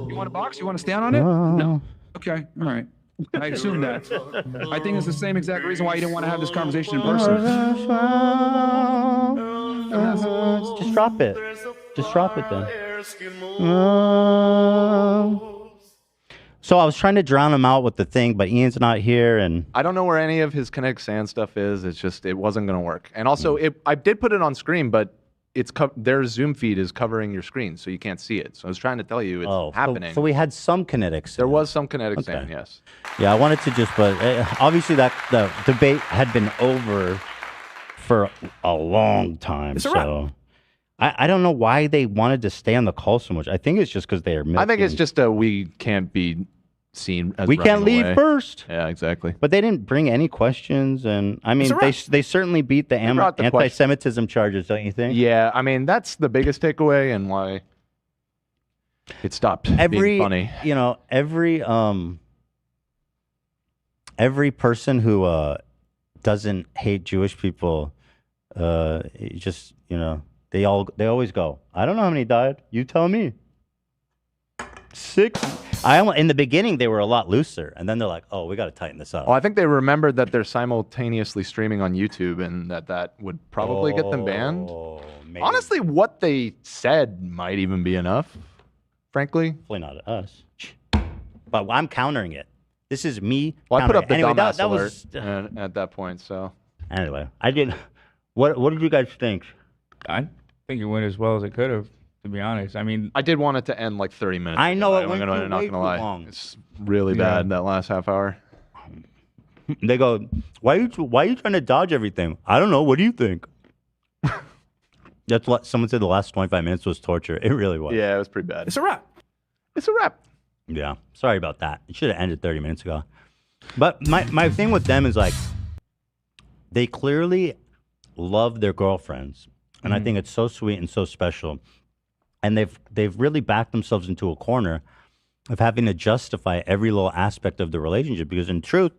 You want a box? You want to stand on it? No. Okay. All right. I assume that. I think it's the same exact reason why you didn't want to have this conversation in person. Just drop it. Just drop it then. So I was trying to drown him out with the thing, but Ian's not here, and I don't know where any of his kinetic sand stuff is. It's just it wasn't going to work. And also, I did put it on screen, but their Zoom feed is covering your screen, so you can't see it. So I was trying to tell you it's happening. So we had some kinetics. There was some kinetic sand, yes. Yeah, I wanted to just, but obviously that the debate had been over for a long time. It's a so I don't know why they wanted to stay on the call so much. I think it's just because they are milking. I think it's just we can't be seen as we can't leave away. First. Yeah, exactly. But they didn't bring any questions, and I mean they certainly beat the anti-Semitism charges, don't you think? Yeah, I mean that's the biggest takeaway and why it stopped being funny. You know, every person who doesn't hate Jewish people, just they always go, I don't know how many died. You tell me. 6. In the beginning they were a lot looser, and then they're like, oh, we got to tighten this up. Well, I think they remembered that they're simultaneously streaming on YouTube, and that would probably get them banned. Maybe. Honestly, what they said might even be enough. Frankly, hopefully not us. But I'm countering it. This is me. Well, I put up the anyway, dumbass that alert was, at that point. So anyway, I did. What did you guys think? I think it went as well as it could have. To be honest, I mean, I did want it to end like 30 minutes. I know it went way not gonna lie. Long. It's really bad that last half hour. They go, why are you trying to dodge everything? I don't know. What do you think? That's what someone said. The last 25 minutes was torture. It really was. Yeah, it was pretty bad. It's a wrap. It's a wrap. Yeah. Sorry about that. It should have ended 30 minutes ago. But my thing with them is like, they clearly love their girlfriends. And I think it's so sweet and so special. And they've really backed themselves into a corner of having to justify every little aspect of the relationship. Because in truth,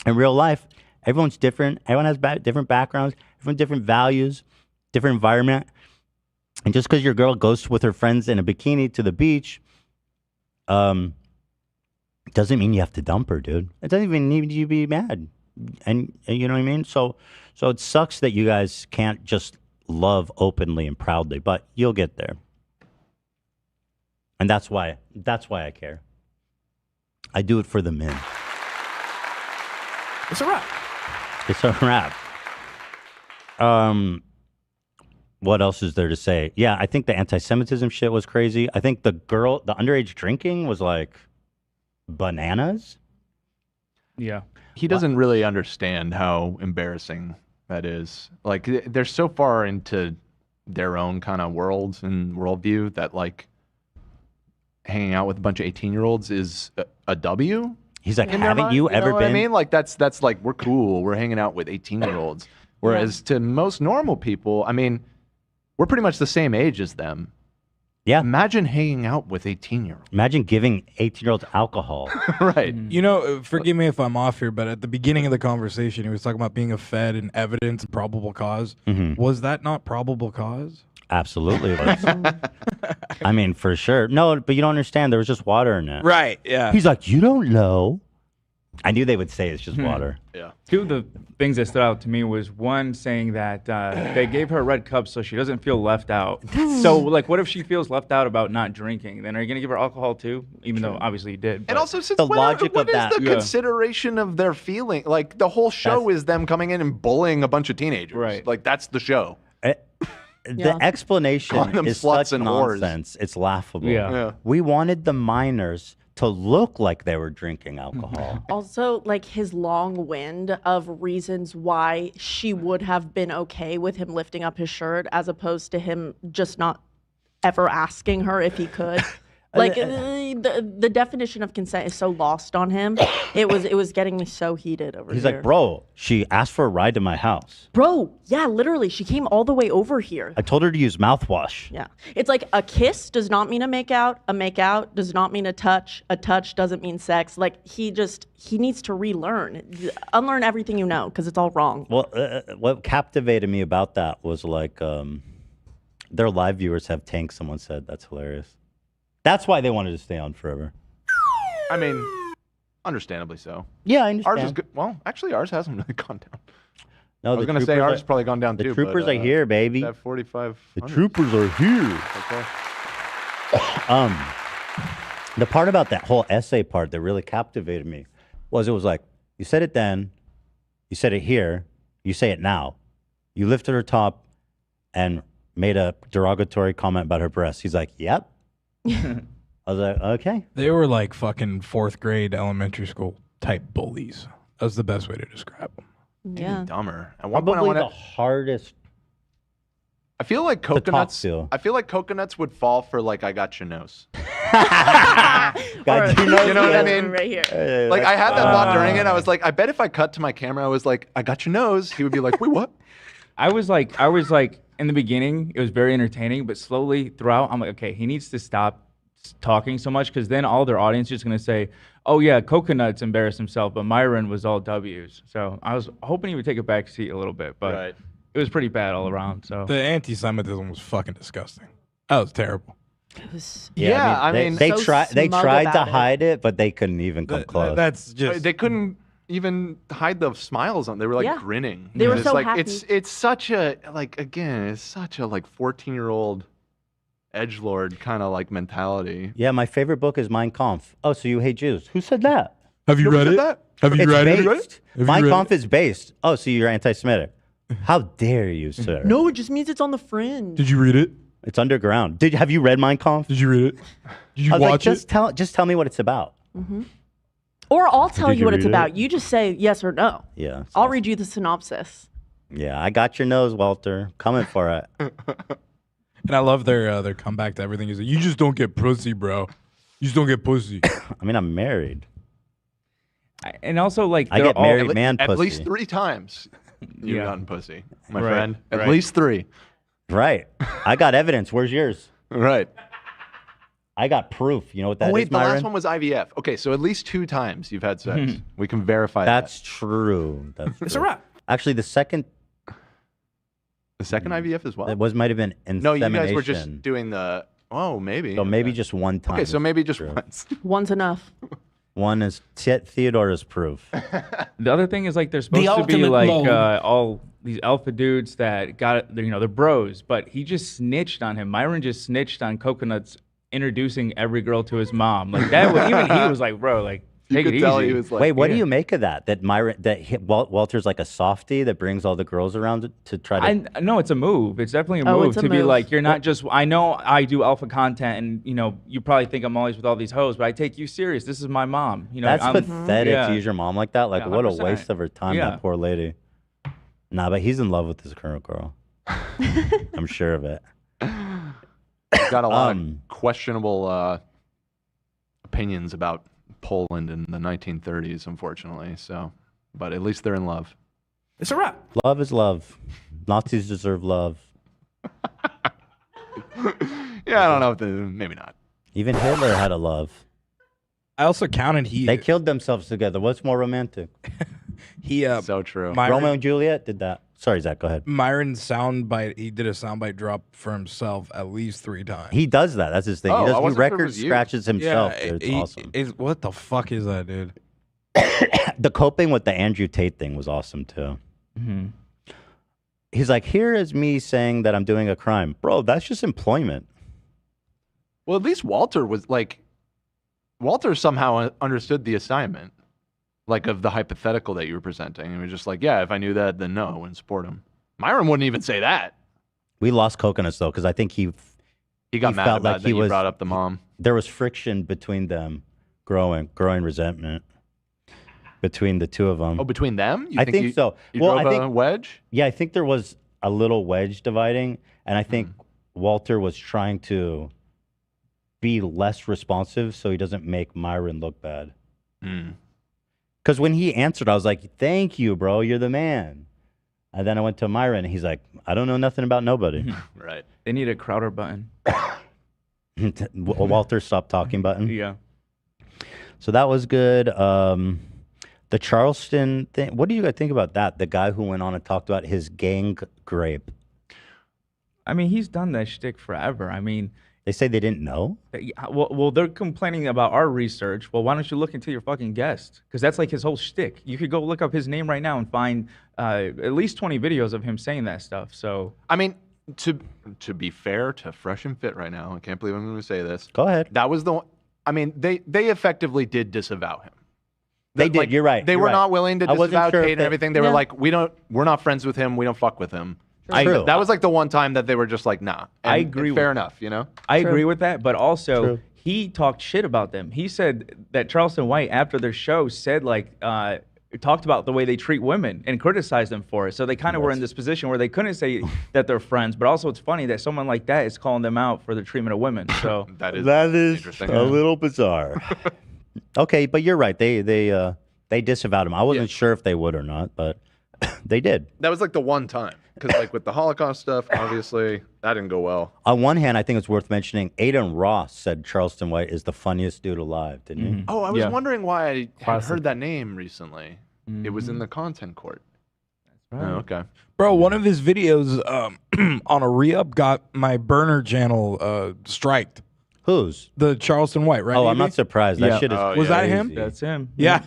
in real life, everyone's different. Everyone has different backgrounds, everyone different values, different environment. And just because your girl goes with her friends in a bikini to the beach, doesn't mean you have to dump her, dude. It doesn't even need you to be mad. And you know what I mean? So it sucks that you guys can't just love openly and proudly, but you'll get there. And that's why I care. I do it for the men. It's a wrap. It's a wrap. What else is there to say? Yeah, I think the anti-Semitism shit was crazy. I think the underage drinking was like bananas. Yeah. He doesn't really understand how embarrassing that is. Like, they're so far into their own kind of worlds and worldview that, like, hanging out with a bunch of 18-year-olds is a W. He's like, haven't you ever been? I mean, like, that's like, we're cool. We're hanging out with 18-year-olds. Whereas to most normal people, I mean, we're pretty much the same age as them. Yeah. Imagine hanging out with 18-year-olds. Imagine giving 18-year-olds alcohol. Right. You know, forgive me if I'm off here, but at the beginning of the conversation, he was talking about being a Fed and evidence and probable cause. Was that not probable cause? Absolutely. It was. I mean, for sure. No, but you don't understand. There was just water in it. Right, yeah. He's like, you don't know. I knew they would say it's just water. Yeah. Two of the things that stood out to me was one saying that they gave her a red cup so she doesn't feel left out. So, like, what if she feels left out about not drinking? Then are you going to give her alcohol too? Even though obviously you did. And also, since the what logic is of that. the consideration of their feeling? Like, the whole show is them coming in and bullying a bunch of teenagers. Right. Like, that's the show. The explanation is sluts such and whores. nonsense. It's laughable. Yeah. We wanted the minors to look like they were drinking alcohol. Also, like, his long wind of reasons why she would have been okay with him lifting up his shirt, as opposed to him just not ever asking her if he could. Like, the definition of consent is so lost on him. It was getting me so heated over He's here. like, bro, she asked for a ride to my house. Bro, yeah, literally, she came all the way over here. I told her to use mouthwash. Yeah. It's like a kiss does not mean a makeout does not mean a touch doesn't mean sex. Like, he needs to relearn, unlearn everything you know, because it's all wrong. Well, what captivated me about that was like, their live viewers have tanks, someone said. That's hilarious. That's why they wanted to stay on forever. I mean, understandably so. Yeah, I understand. Ours is good. Well, actually, ours hasn't really gone down. No, I was going to say ours has probably gone down the too. The troopers but, are here, baby. That 45. The troopers are here. Okay. The part about that whole essay part that really captivated me was it was like, you said it then, you said it here, you say it now. You lifted her top and made a derogatory comment about her breasts. He's like, yep. I was like, okay. They were like fucking 4th grade elementary school type bullies. That's the best way to describe them. Yeah. Even dumber. At one point, I Probably want the hardest. I feel like talk coconuts. to. I feel like coconuts would fall for like I got your nose. God, You know what I mean? Right here. Like I had that thought during it. I was like, I bet if I cut to my camera, I was like, I got your nose. He would be like, wait, what? I was like, in the beginning, it was very entertaining, but slowly throughout, I'm like, okay, he needs to stop talking so much because then all their audience is going to say, oh yeah, Coconuts embarrassed himself, but Myron was all W's. So I was hoping he would take a back seat a little bit, but it was pretty bad all around. So The anti-Semitism was fucking disgusting. That was terrible. It was Yeah, I mean, they so tried. They smug tried to about it. hide it, but they couldn't even come close. That's just. they couldn't even hide the smiles on. They were like Yeah. grinning. They were It's so like happy. it's such a like again, it's such a like 14-year-old edgelord kind of like mentality. Yeah, my favorite book is Mein Kampf. Oh, so you hate Jews? Who said that? Have you read said it? that? Have you It's read it? based. Have Mein you read Kampf is based. Oh, so you're anti-Semitic? How dare you, sir? No, it just means it's on the fringe. Did you read it? It's underground. Have you read Mein Kampf? Did you read it? Did you I was like, watch it? just tell me what it's about. Or I'll tell Did you you what it's read it? about. You just say yes or no. Yeah. I'll read you the synopsis. Yeah, I got your nose, Walter. Coming for it. And I love their comeback to everything. Is like, you just don't get pussy, bro. You just don't get pussy. I mean, I'm married. and also like I they're get all- married man At pussy. least 3 times you've Yeah. gotten pussy, my Right, friend. At right. least 3. Right. I got evidence. Where's yours? Right. I got proof. You know what that Oh is, wait, the Myron? last one was IVF. Okay, so at least 2 times you've had sex. We can verify That's true. That's It's a true. wrap. Actually, the second the second IVF as well. it might have been insemination. No, you guys were just doing the. Oh, maybe. So maybe Okay. just one time. Okay, so is maybe just true. once. One's enough. One is Theodora's proof. The other thing is like they're supposed to be ultimate like mode. all these alpha dudes that got they're bros, but he just snitched on him. Myron just snitched on Coconuts introducing every girl to his mom. Like that was, even he was like, bro, like You take could it tell easy. he was like. Wait, what do yeah. you make of that? That Walter's like a softie that brings all the girls around to try to. I know it's a move. It's definitely a Oh, move it's a to be move. like, you're not just. I know I do alpha content, and you probably think I'm always with all these hoes, but I take you serious. This is my mom. That's I'm, pathetic yeah. to use your mom like that. Like, Yeah, what a 100%. waste of her time, Yeah. that poor lady. Nah, but he's in love with this current girl. I'm sure of it. Got a lot Um, of questionable opinions about Poland in the 1930s, unfortunately. So, but at least they're in love. It's a wrap. Love is love. Nazis deserve love. Yeah, I don't know if maybe not. Even Hitler had a love. I also counted They killed themselves together. What's more romantic? he So true. Romeo and Juliet did that. Sorry, Zach, go ahead. Myron's soundbite. He did a soundbite drop for himself at least 3 times. He does that. That's his thing. Oh, he I does. He wasn't sure if it record was you. scratches himself. Yeah, Dude. It's awesome. What the fuck is that, dude? The coping with the Andrew Tate thing was awesome too. Mm-hmm. He's like, here is me saying that I'm doing a crime. Bro, that's just employment. Well, at least Walter was like, Walter somehow understood the assignment, like of the hypothetical that you were presenting. He was just like, yeah, if I knew that, then no, I wouldn't support him. Myron wouldn't even say that. We lost Coconuts though, because I think He got He mad felt about like that he you was- brought up the mom. there was friction between them, growing resentment between the two of them. Oh, between them? You I think you, so. You Well, drove I a think wedge? yeah, I think there was a little wedge dividing, and I think Walter was trying to be less responsive so he doesn't make Myron look bad. Mm. Because when he answered, I was like, "Thank you, bro. You're the man." And then I went to Myron, and he's like, "I don't know nothing about nobody." Right. They need a Crowder button. Walter stopped talking button. Yeah. So that was good. The Charleston thing. What do you guys think about that? The guy who went on and talked about his gang grape. I mean, he's done that shtick forever. I mean, They say they didn't know. Well, they're complaining about our research. Well, why don't you look into your fucking guest? Because that's like his whole shtick. You could go look up his name right now and find at least 20 videos of him saying that stuff. So I mean, to be fair to Fresh and Fit right now, I can't believe I'm going to say this. Go ahead. That was the. I mean, they effectively did disavow him. They did. You're right. They you're were right. not willing to I wasn't disavow sure if Tate and they- everything. They were like, we're not friends with him. We don't fuck with him. True. That was like the one time that they were just like, nah. I And agree Fair with- enough, you know. I agree with that, but also True. he talked shit about them. He said that Charleston White, after their show, said like talked about the way they treat women and criticized them for it. So they kind of were in this position where they couldn't say that they're friends, but also it's funny that someone like that is calling them out for the treatment of women. So That is interesting. a little bizarre. Okay, but you're right. They disavowed him. I wasn't sure if they would or not, but they did. That was like the one time. Because like with the Holocaust stuff, obviously, that didn't go well. On one hand, I think it's worth mentioning, Aiden Ross said Charleston White is the funniest dude alive, didn't he? Oh, I was Yeah. wondering why I had Classic. heard that name recently. It was in the content court. Oh, okay. Bro, one of his videos on a re-up got my burner channel striked. Whose? The Charleston White, right? Oh, I'm AB? not surprised. That Yeah. shit is Oh, Was that him? crazy. that's him. Yeah.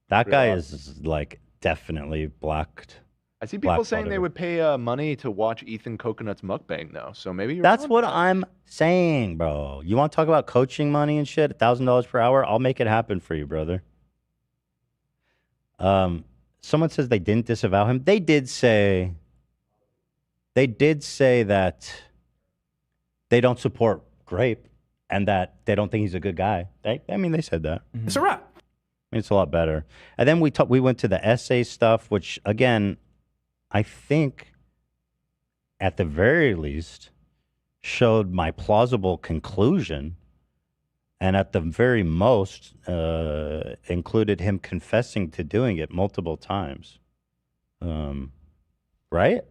That guy is like definitely blocked. I see people Black saying they butter. would pay money to watch Ethan Coconut's mukbang, though. So maybe you're That's on what that. I'm saying, bro. You want to talk about coaching money and shit? $1,000 per hour? I'll make it happen for you, brother. Someone says they didn't disavow him. They did say that they don't support Grape and that they don't think he's a good guy. They said that. It's a wrap. I mean, it's a lot better. And then we went to the essay stuff, which again, I think at the very least showed my plausible conclusion, and at the very most included him confessing to doing it multiple times. Right?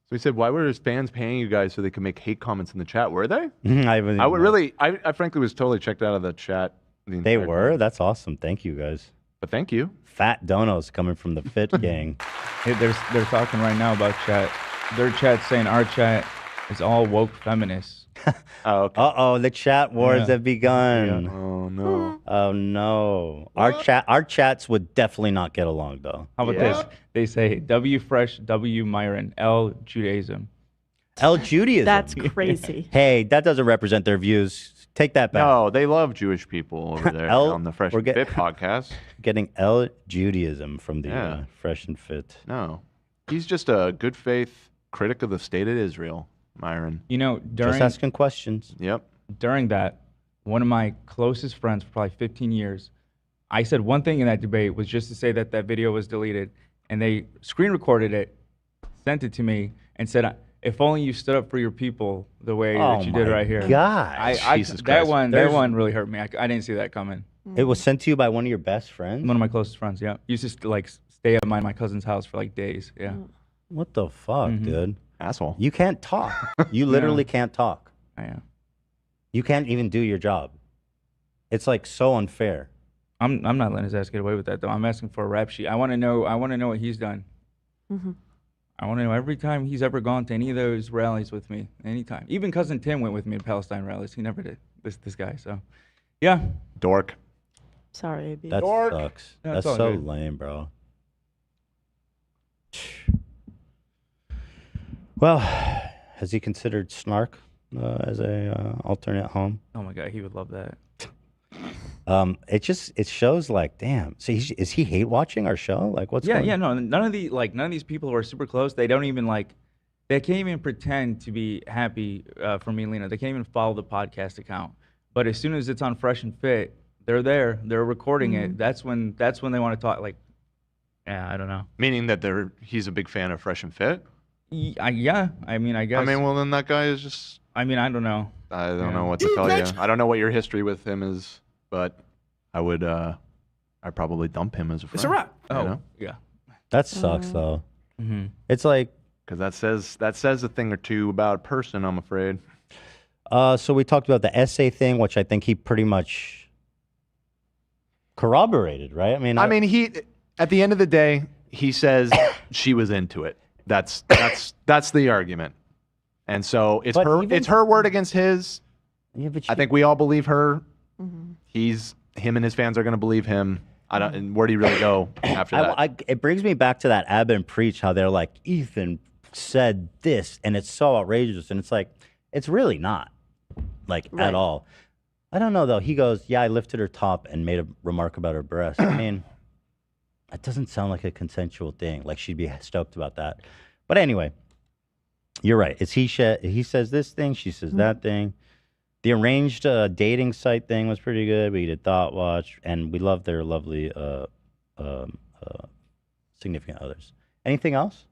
So he said, why were his fans paying you guys so they could make hate comments in the chat? Were they? I I frankly was totally checked out of the chat. The They entire were? time. That's awesome. Thank you, guys. But thank you. Fat donos coming from the Fit gang. Hey, they're talking right now about chat. Their chat saying our chat is all woke feminists. Oh, okay. Uh-oh, the chat wars Yeah. have begun. Oh, no. Oh no. Our chats would definitely not get along though. How about Yeah. this? They say W Fresh, W Myron, L Judaism. L Judaism. That's crazy. Hey, that doesn't represent their views. Take that back. No, they love Jewish people over there on the Fresh we're and get- Fit podcast. Getting L Judaism from the Yeah. Fresh and Fit. No. He's just a good faith critic of the state of Israel, Myron. You know, Just asking questions. Yep. during that, one of my closest friends for probably 15 years, I said one thing in that debate was just to say that that video was deleted, and they screen recorded it, sent it to me, and said, "If only you stood up for your people the way that you did my right here." God. Jesus that Christ. one There's- really hurt me. I didn't see that coming. It was sent to you by one of your best friends? One of my closest friends, yeah, used to like stay at my cousin's house for like days. Yeah, What the fuck, dude? Asshole. You can't talk. You literally can't talk. I am. You can't even do your job. It's like so unfair. I'm not letting his ass get away with that though. I'm asking for a rap sheet. I want to know what he's done. Mhm. I want to know every time he's ever gone to any of those rallies with me. Anytime. Even cousin Tim went with me to Palestine rallies. He never did. This guy. So, yeah. Dork. Sorry, AB. That Dork. sucks. No, That's it's all so good. lame, bro. Well, has he considered Snark as a alternate home? Oh my God, he would love that. It shows like, damn. So is he hate watching our show? Like, what's going No. None of these people who are super close. They don't even they can't even pretend to be happy for me and Lena. They can't even follow the podcast account. But as soon as it's on Fresh and Fit, they're there. They're recording it. That's when they want to talk. Like, yeah, I don't know. Meaning that he's a big fan of Fresh and Fit? Yeah. I mean, I guess. I mean, well, then that guy is just... I mean, I don't know. I don't Yeah. know what to tell you. I don't know what your history with him is, but I'd probably dump him as a friend. It's a wrap. You Oh, know? yeah. That sucks though. Mm-hmm. It's like, Because that says a thing or two about a person, I'm afraid. so we talked about the essay thing, which I think he pretty much corroborated, right? I mean, he at the end of the day, he says she was into it. That's the argument. And so it's But it's her word against his. Yeah, but I think we all believe her. Mm-hmm. Him and his fans are going to believe him. I don't. And where do you really go after that? It brings me back to that Abbott and Preach, how they're like, Ethan said this, and it's so outrageous, and it's like, it's really not, like, at all. I don't know, though. He goes, yeah, I lifted her top and made a remark about her breast. I mean, that doesn't sound like a consensual thing. Like, she'd be stoked about that. But anyway, you're right. It's he says this thing, she says that thing. The arranged dating site thing was pretty good. We did Thought Watch, and we love their lovely significant others. Anything else?